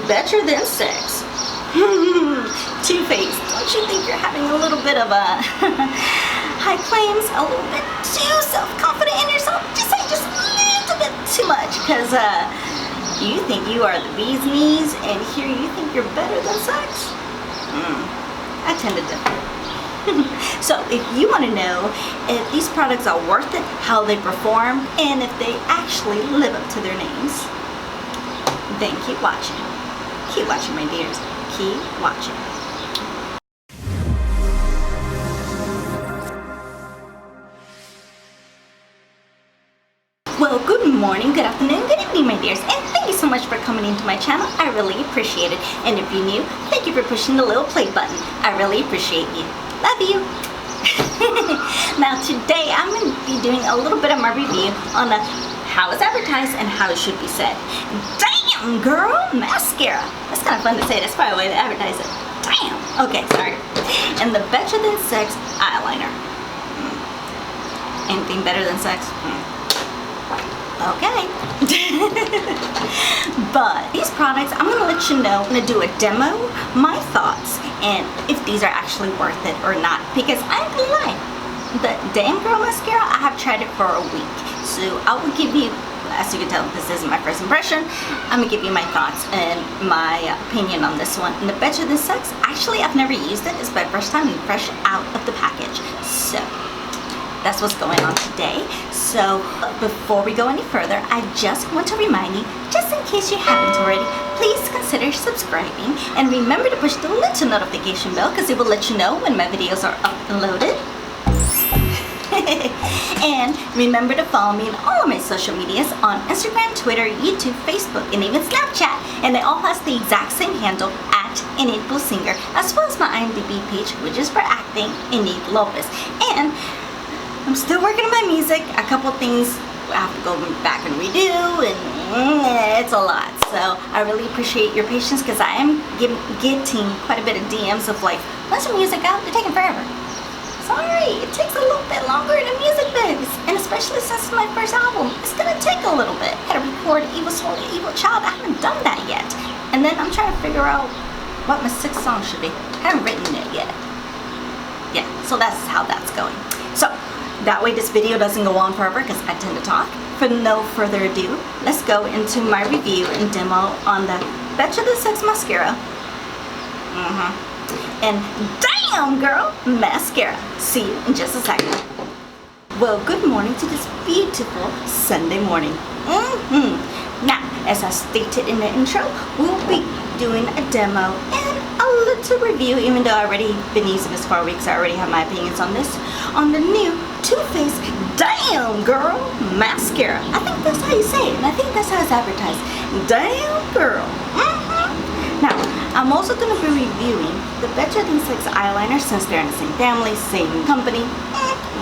better than sex. TooFaced, don't you think you're having a little bit of a high claims, a little bit too self-confident in yourself? Just a little bit too much, because you think you are the bee's knees, and here you think you're better than sex? I tend to differ. So if you want to know if these products are worth it, how they perform, and if they actually live up to their names, then keep watching. Keep watching, my dears. Keep watching. Well, good morning, good afternoon, good evening, my dears, and thank you so much for coming into my channel. I really appreciate it. And if you're new, thank you for pushing the little play button. I really appreciate you. Love you. Now today I'm going to be doing a little bit of my review on the how it's advertised and how it should be said. Damn, girl, mascara. That's kind of fun to say. That's probably the way they advertise it. Damn. Okay, sorry. And the better than sex eyeliner. Anything better than sex? Okay. But these products, I'm going to let you know. I'm going to do a demo, my thoughts, and if these are actually worth it or not. Because I ain't gonna lie, the Damn Girl mascara, I have tried it for a week. So I will give you, as you can tell, this isn't my first impression. I'm going to give you my thoughts and my opinion on this one. And the better than sex, actually I've never used it. It's my first time and fresh out of the package. So that's what's going on today. So before we go any further, I just want to remind you, just in case you haven't already, please consider subscribing and remember to push the little notification bell because it will let you know when my videos are uploaded. And remember to follow me on all of my social medias on Instagram, Twitter, YouTube, Facebook, and even Snapchat. And it all has the exact same handle at Enidbluesinger, as well as my IMDb page, which is for acting, Enid Lopez. And I'm still working on my music. A couple things I have to go back and redo, and it's a lot. So I really appreciate your patience because I am getting quite a bit of DMs of like, when's your music out? They're taking forever. Sorry, it takes a little bit longer in the music biz, and especially since it's my first album, it's gonna take a little bit. I gotta record Evil Soul and Evil Child. I haven't done that yet. And then I'm trying to figure out what my 6th song should be. I haven't written it yet. Yeah, so that's how that's going. So that way this video doesn't go on forever because I tend to talk. For no further ado, let's go into my review and demo on the Better Than Sex mascara. And Damn Girl mascara. See you in just a second. Well, good morning to this beautiful Sunday morning. Now, as I stated in the intro, we'll be doing a demo and a little review, even though I've already been using this for a week, so I already have my opinions on this, on the new TooFaced Damn Girl mascara. I think that's how you say it, and I think that's how it's advertised. Damn Girl. Now, I'm also going to be reviewing the Better Than Sex eyeliner since they're in the same family, same company.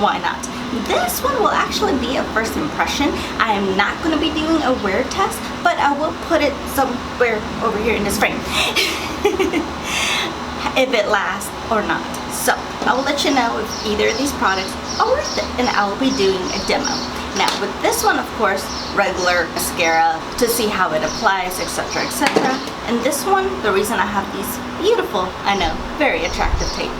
Why not? This one will actually be a first impression. I am not going to be doing a wear test, but I will put it somewhere over here in this frame. If it lasts or not. So, I will let you know if either of these products are worth it, and I will be doing a demo. Now, with this one, of course, regular mascara to see how it applies, etc., etc. And this one, the reason I have these beautiful, I know, very attractive tape,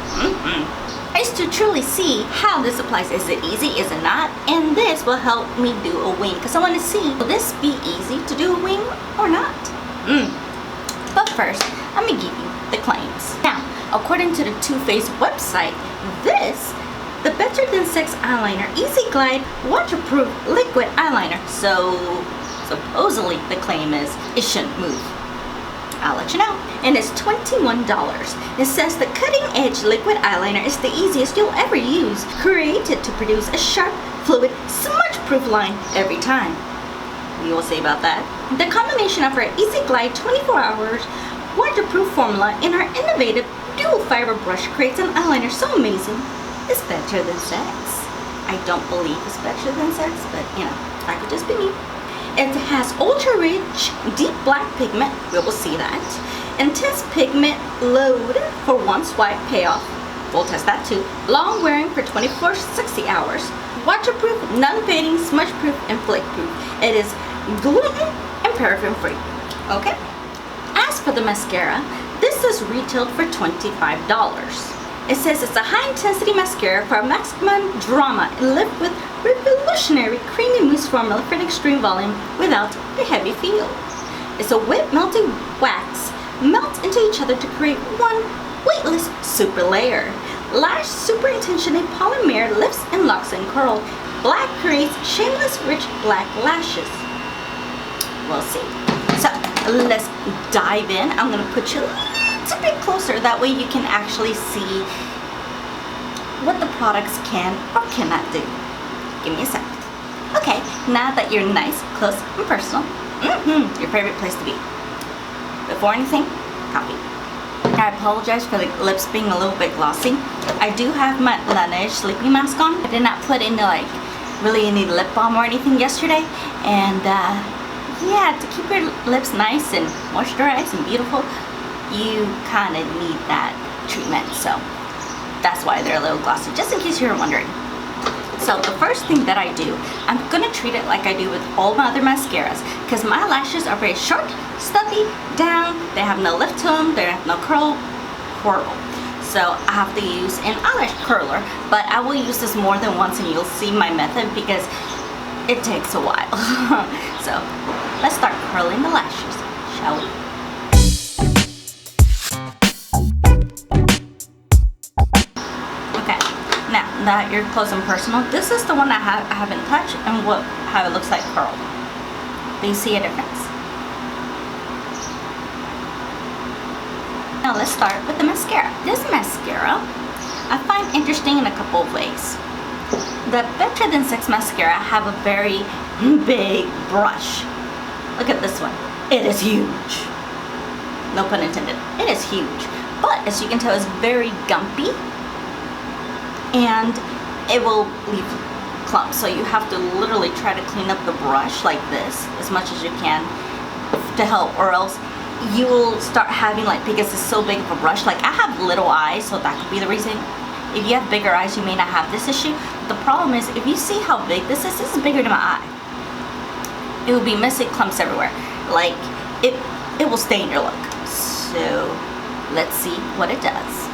is to truly see how this applies. Is it easy? Is it not? And this will help me do a wing, because I want to see, will this be easy to do a wing or not? But first, I'm going to give you the claims. Now, according to the TooFaced website, the Better Than Sex eyeliner Easy Glide waterproof liquid eyeliner. So supposedly the claim is it shouldn't move. I'll let you know. And it's $21. It says the cutting edge liquid eyeliner is the easiest you'll ever use, created to produce a sharp, fluid, smudge proof line every time. We will see about that. The combination of our Easy Glide 24 hours waterproof formula and our innovative dual fiber brush creates an eyeliner so amazing it's better than sex. I don't believe it's better than sex, but you know, I could just be me. It has ultra rich deep black pigment, we will see that. Intense pigment load for one swipe payoff, we'll test that too. Long wearing for 24-60 hours. Waterproof, non-fading, smudge proof, and flake proof. It is gluten and paraffin free. Okay? As for the mascara. This is retailed for $25. It says it's a high-intensity mascara for maximum drama and lift with revolutionary creamy mousse formula for an extreme volume without a heavy feel. It's a wet melting wax melts into each other to create one weightless super layer. Lash super intention, a polymer lifts and locks and curl. Black creates shameless rich black lashes. We'll see. So let's dive in. I'm going to put you a little bit closer, that way you can actually see what the products can or cannot do. Give me a sec. Okay, now that you're nice, close, and personal, your favorite place to be. Before anything, coffee. I apologize for the lips being a little bit glossy. I do have my Laneige sleeping mask on. I did not put in really any lip balm or anything yesterday, and yeah, to keep your lips nice and moisturized and beautiful, you kind of need that treatment. So that's why they're a little glossy, just in case you're wondering. So the first thing that I do, I'm gonna treat it like I do with all my other mascaras, because my lashes are very short, stumpy, down, they have no lift to them, they have no curl, horrible. So I have to use an eyelash curler, but I will use this more than once and you'll see my method because it takes a while. So let's start curling the lashes, shall we? Okay, now that you're close and personal, this is the one I haven't touched and how it looks like curled. Do you see a difference? Now let's start with the mascara. This mascara I find interesting in a couple of ways. The Better Than Sex mascara have a very big brush. Look at this one. It is huge. No pun intended. It is huge. But as you can tell, it's very gumpy and it will leave clumps. So you have to literally try to clean up the brush like this as much as you can to help, or else you will start having, like, because it's so big of a brush, like I have little eyes, so that could be the reason. If you have bigger eyes, you may not have this issue. The problem is, if you see how big this is bigger than my eye. It will be messy clumps everywhere. Like, it will stain your look. So let's see what it does.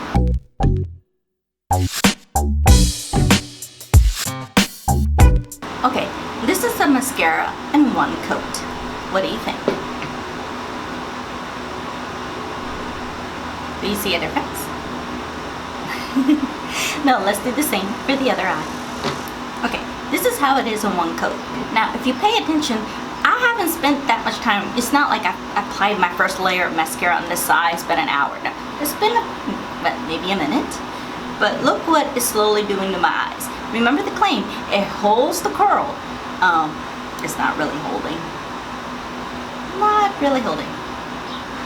Okay, this is a mascara in one coat. What do you think? Do you see a difference? No, let's do the same for the other eye. Okay, this is how it is in one coat. Now, if you pay attention, I haven't spent that much time. It's not like I applied my first layer of mascara on this side, spent an hour. No, it's been maybe a minute. But look what it's slowly doing to my eyes. Remember the claim, it holds the curl. It's not really holding. Not really holding.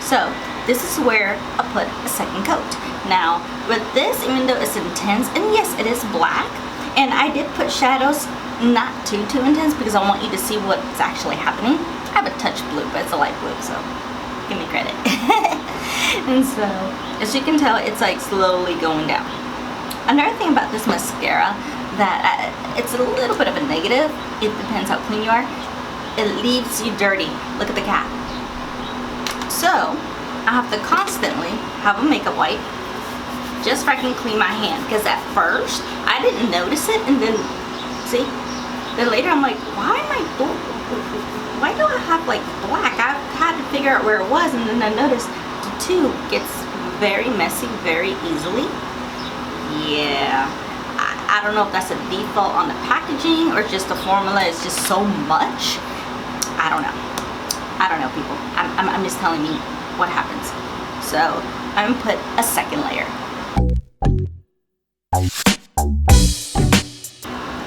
So this is where I put a second coat. Now with this, even though it's intense, and yes, it is black, and I did put shadows, not too intense, because I want you to see what's actually happening. I have a touch blue, but it's a light blue, so give me credit. And so as you can tell, it's like slowly going down. Another thing about this mascara that it's a little bit of a negative, it depends how clean you are, it leaves you dirty. Look at the cap. So I have to constantly have a makeup wipe just so I can clean my hand, because at first I didn't notice it, and then see, then later I'm like, why do I have like black? I had to figure out where it was, and then I noticed the tube gets very messy very easily. Yeah, I don't know if that's a default on the packaging or just the formula is just so much. I don't know, people. I'm just telling you what happens. So I'm gonna put a second layer.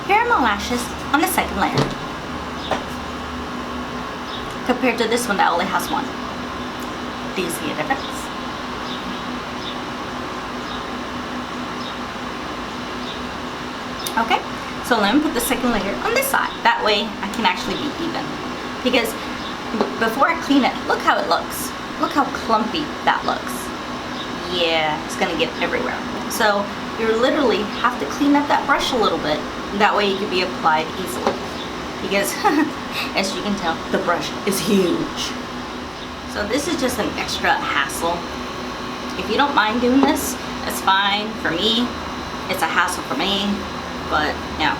Here are my lashes on the second layer, compared to this one that only has one. Do you see a difference? Okay, so let me put the second layer on this side. That way I can actually be even. Because before I clean it, look how it looks. Look how clumpy that looks. Yeah, it's gonna get everywhere. So you literally have to clean up that brush a little bit. That way it can be applied easily. Because as you can tell, the brush is huge. So this is just an extra hassle. If you don't mind doing this, it's fine. For me, it's a hassle for me, but you know,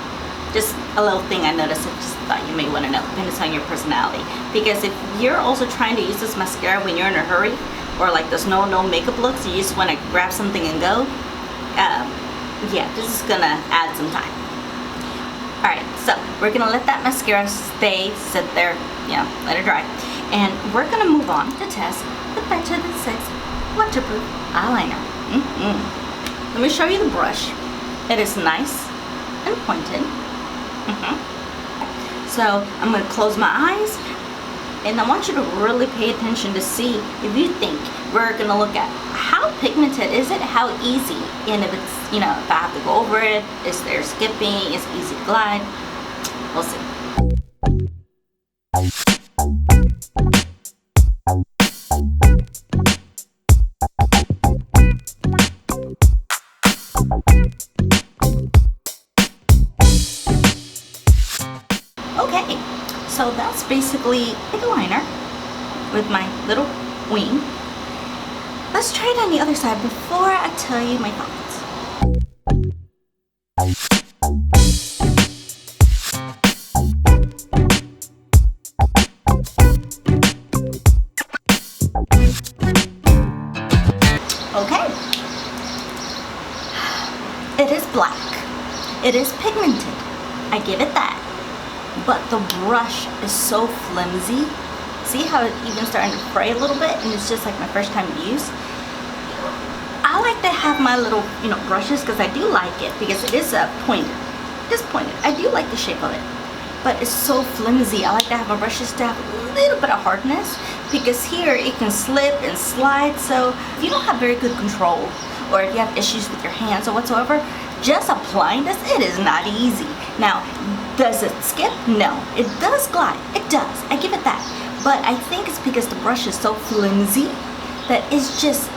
just a little thing I noticed. I just thought you may want to know, depends on your personality. Because if you're also trying to use this mascara when you're in a hurry, or like those no makeup looks, you just want to grab something and go, yeah, this is gonna add some time. Alright, so we're gonna let that mascara sit there, you know, let it dry. And we're gonna move on to test the Better Than Sex Waterproof Eyeliner. Let me show you the brush. It is nice and pointed. So I'm going to close my eyes, and I want you to really pay attention to see if you think we're going to look at how pigmented is it, how easy, and if it's, you know, if I have to go over it, is there skipping, is it easy to glide. We'll see. Okay, so that's basically the liner with my little wing. Let's try it on the other side before I tell you my thoughts. Okay, it is black, it is pigmented, I give it that. But the brush is so flimsy. See how it's even starting to fray a little bit, and it's just like my first time use. I like to have my little, you know, brushes because I do like it, because it is pointed. It is pointed. I do like the shape of it, but it's so flimsy. I like to have my brushes to have a little bit of hardness, because here it can slip and slide. So if you don't have very good control, or if you have issues with your hands or whatsoever, just applying this, it is not easy. Now, does it skip? No. It does glide. It does. I give it that. But I think it's because the brush is so flimsy that it's just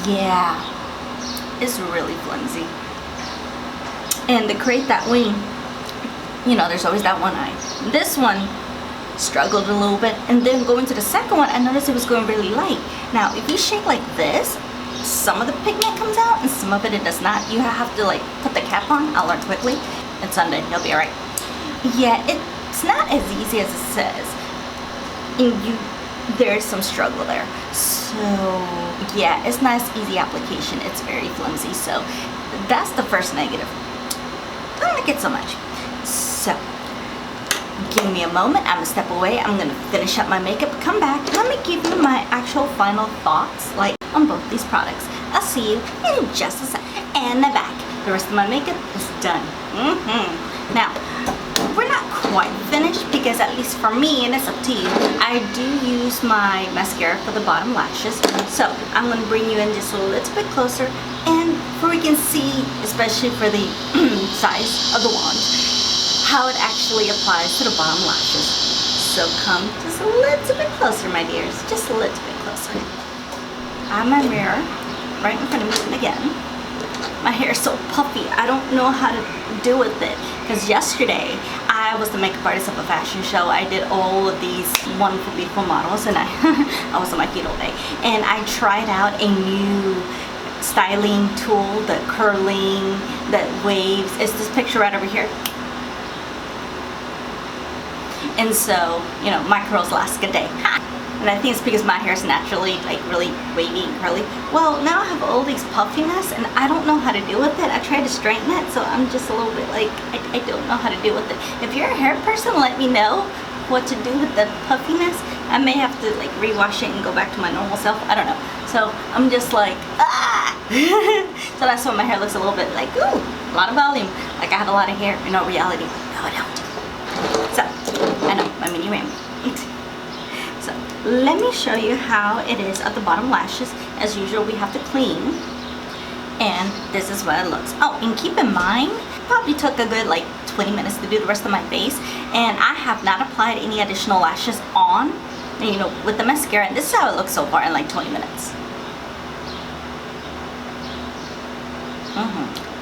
yeah, it's really flimsy. And to create that wing, you know, there's always that one eye. This one struggled a little bit, and then going to the second one, I noticed it was going really light. Now, if you shake like this, some of the pigment comes out and some of it does not. You have to like put the cap on. I'll learn quickly. It's Sunday, you'll be alright. Yeah, it's not as easy as it says. And there's some struggle there. So yeah, it's not as easy application. It's very flimsy. So that's the first negative. I don't like it so much. So give me a moment. I'm gonna step away. I'm gonna finish up my makeup, come back, and let me give you my actual final thoughts like on both these products. I'll see you in just a sec. And the back. The rest of my makeup is done. Now, we're not quite finished, because at least for me, and it's up to you, I do use my mascara for the bottom lashes. So I'm going to bring you in just a little bit closer, and so we can see, especially for the size of the wand, how it actually applies to the bottom lashes. So come just a little bit closer, my dears, just a little bit closer. I have my mirror right in front of me again. My hair is so puffy. I don't know how to deal with it, because yesterday I was the makeup artist of a fashion show. I did all of these wonderful, beautiful models, and I was on my feet all day. And I tried out a new styling tool, the curling, the waves. It's this picture right over here. And so, you know, my curls last a day. And I think it's because my hair is naturally like really wavy and curly. Well, now I have all these puffiness, and I don't know how to deal with it. I tried to straighten it, so I'm just a little bit like, I don't know how to deal with it. If you're a hair person, let me know what to do with the puffiness. I may have to like rewash it and go back to my normal self. I don't know. So I'm just like, ah! So that's why my hair looks a little bit like, ooh, a lot of volume. Like I have a lot of hair. In all reality, no, I don't. So, I know, my mini ramble. So, let me show you how it is at the bottom lashes. As usual, we have to clean. And this is what it looks. Oh, and keep in mind, probably took a good like 20 minutes to do the rest of my face. And I have not applied any additional lashes on, you know, with the mascara. And this is how it looks so far in like 20 minutes.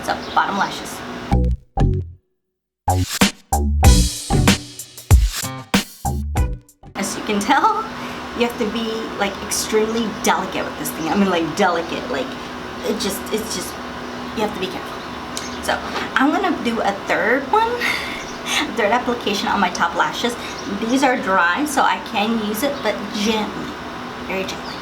So, bottom lashes. As you can tell, You have to be like extremely delicate with this thing. I mean, like delicate, like it's just, you have to be careful. So I'm gonna do a third one, third application on my top lashes. These are dry, so I can use it, but gently, very gently.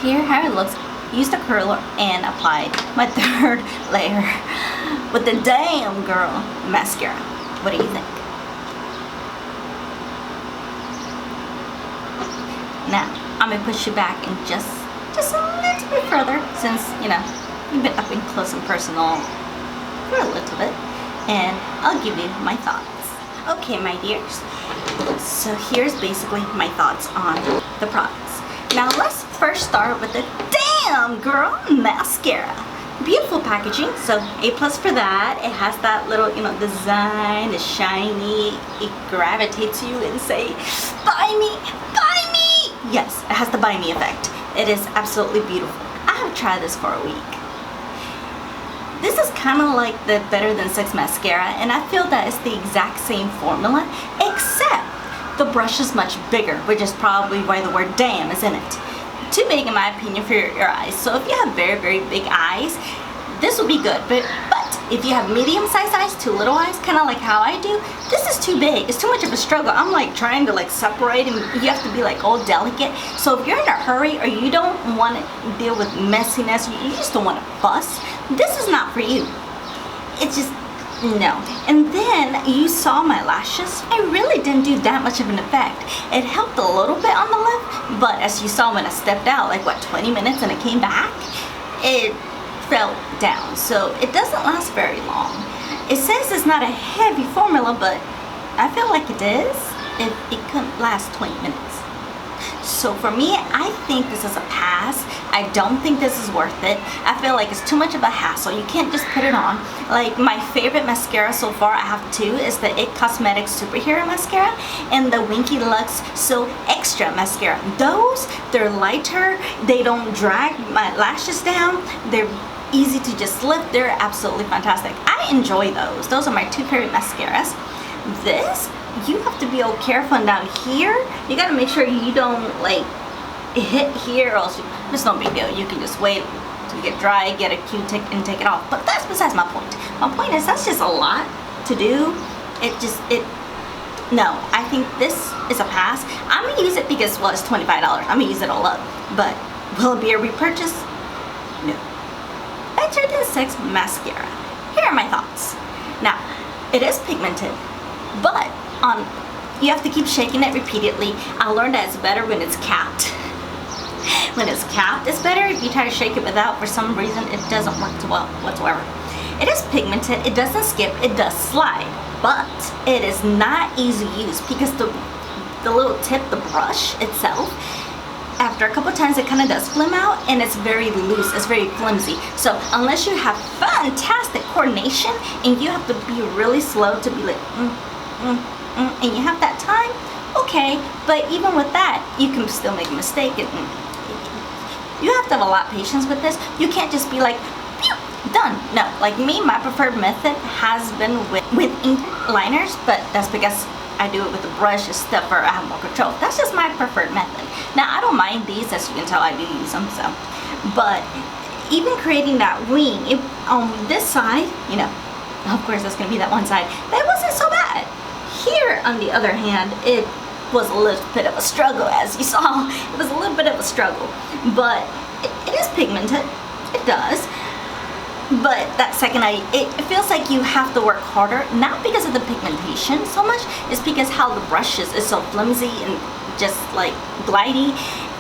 Here how it looks. Used a curler and applied my third layer with the Damn Girl mascara. What do you think? Now I'm gonna push you back and just a little bit further, since you know you've been up and close and personal for a little bit, and I'll give you my thoughts. Okay, my dears. So here's basically my thoughts on the products. Now let's first start with the Damn Girl mascara. Beautiful packaging, so A+ for that. It has that little, you know, design, it's shiny, it gravitates you and say, buy me, buy me. Yes, it has the buy me effect. It is absolutely beautiful. I have tried this for a week. This is kind of like the Better Than Sex mascara, and I feel that it's the exact same formula, except the brush is much bigger, which is probably why the word damn is in it. Too big in my opinion for your eyes. So if you have very, very big eyes, this would be good. But if you have medium-sized eyes, too little eyes, kind of like how I do, this is too big. It's too much of a struggle. I'm like trying to like separate, and you have to be like all delicate. So if you're in a hurry or you don't want to deal with messiness, you just don't want to fuss, this is not for you. It's just, no. And then you saw my lashes. I really didn't do that much of an effect. It helped a little bit on the lip, but as you saw when I stepped out, like what, 20 minutes and it came back, it fell down. So it doesn't last very long. It says it's not a heavy formula, but I feel like it is. It couldn't last 20 minutes. So for me, I think this is a pass. I don't think this is worth it. I feel like it's too much of a hassle. You can't just put it on. Like my favorite mascara so far, I have two, is the IT Cosmetics Superhero Mascara and the Winky Lux So Extra Mascara. Those, they're lighter. They don't drag my lashes down. They're easy to just lift. They're absolutely fantastic. I enjoy those. Those are my two favorite mascaras. This, you have to be all careful down here. You gotta make sure you don't like hit here, or else it's no big deal. You can just wait to get dry, get a Q-tip and take it off. But that's besides my point. My point is that's just a lot to do. No, I think this is a pass. I'm gonna use it because, well, it's $25. I'm gonna use it all up. But will it be a repurchase? No. Better Than Sex mascara. Here are my thoughts. Now, it is pigmented, but you have to keep shaking it repeatedly. I learned that it's better when it's capped. When it's capped, it's better. If you try to shake it without, for some reason, it doesn't work too well whatsoever. It is pigmented, it doesn't skip, it does slide, but it is not easy use because the little tip, the brush itself, after a couple times it kind of does flim out, and it's very loose, it's very flimsy. So unless you have fantastic coordination and you have to be really slow to be like and you have that time, okay, but even with that you can still make a mistake, and you have to have a lot of patience with this. You can't just be like, pew, done. No, like me, my preferred method has been with ink liners, but that's because I do it with a brush, a stepper, I have more control. That's just my preferred method. Now I don't mind these, as you can tell I do use them, so. But even creating that wing, on this side, you know, of course that's gonna be that one side, that wasn't so bad. Here, on the other hand, it was a little bit of a struggle, as you saw. It was a little bit of a struggle, but it is pigmented, it does. But that second eye, it feels like you have to work harder, not because of the pigmentation so much, it's because how the brush is so flimsy and just like glidey.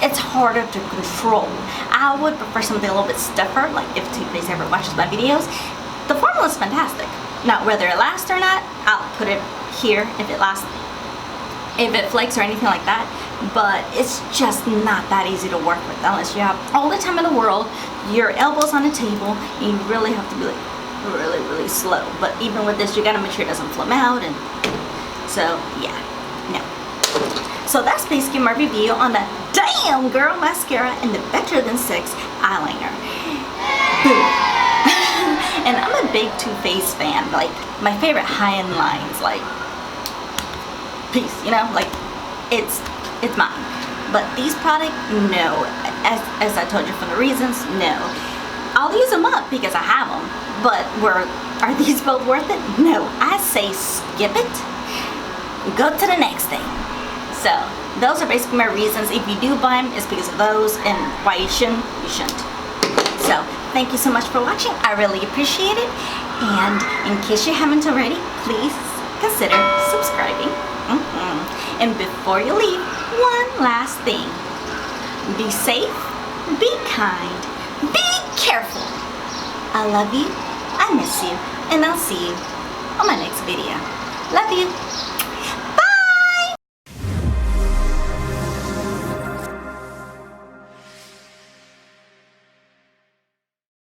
It's harder to control. I would prefer something a little bit stiffer, like if TooFaced ever watches my videos. The formula is fantastic. Now, whether it lasts or not, I'll put it here if it lasts, if it flakes or anything like that. But it's just not that easy to work with unless you have all the time in the world, your elbows on the table, and you really have to be like really, really slow. But even with this, you gotta make sure it doesn't flim out, and so yeah, no. So that's basically my review on the Damn Girl mascara and the Better Than Sex eyeliner. Boom. And I'm a big TooFaced fan. Like, my favorite high-end lines, like, peace, you know, like, it's mine. But these products, no. As I told you from the reasons, no. I'll use them up because I have them, but are these both worth it? No. I say skip it, go to the next thing. So those are basically my reasons. If you do buy them, it's because of those, and why you shouldn't. So thank you so much for watching. I really appreciate it. And in case you haven't already, please consider subscribing. And before you leave, one last thing. Be safe, be kind, be careful. I love you, I miss you, and I'll see you on my next video. Love you.